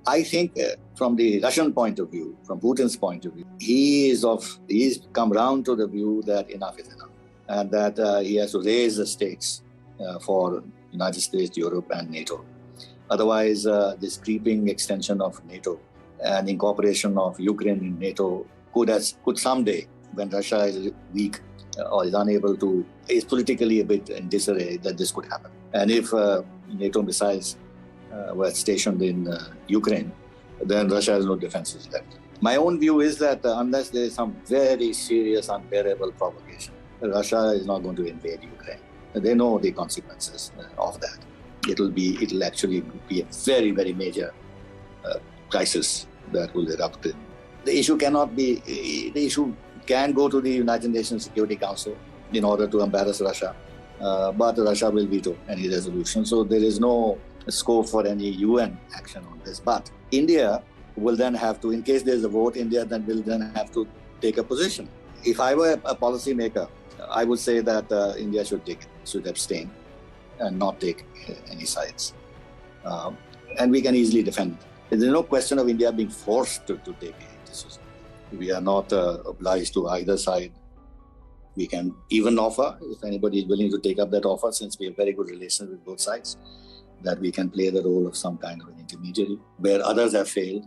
I think from the Russian point of view, from Putin's point of view, he's come round to the view that enough is enough, and that he has to raise the stakes for United States, Europe, and NATO. Otherwise, this creeping extension of NATO and incorporation of Ukraine in NATO could someday, when Russia is weak or is unable to, is politically a bit in disarray, that this could happen. And if NATO missiles were stationed in Ukraine, then Russia has no defenses left. My own view is that unless there is some very serious, unbearable provocation, Russia is not going to invade Ukraine. They know the consequences of that. It'll actually be a very, very major crisis that will erupt. The issue can go to the United Nations Security Council in order to embarrass Russia, but Russia will veto any resolution. So there is no scope for any UN action on this. But India will then have to, in case there's a vote, India will then have to take a position. If I were a policymaker, I would say that India should abstain and not take any sides. And we can easily defend. There's no question of India being forced to take a decision. We are not obliged to either side. We can even offer, if anybody is willing to take up that offer, since we have very good relations with both sides, that we can play the role of some kind of an intermediary, where others have failed,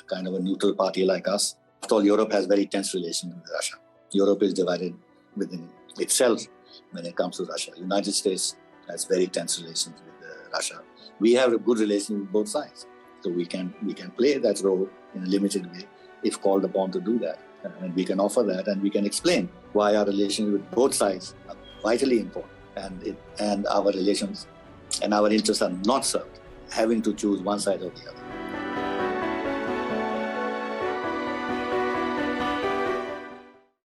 kind of a neutral party like us. After all, Europe has very tense relations with Russia. Europe is divided within itself when it comes to Russia. The United States has very tense relations with Russia. We have a good relation with both sides. So we can play that role in a limited way if called upon to do that. And we can offer that, and we can explain why our relations with both sides are vitally important, and our relations and our interests are not served having to choose one side or the other.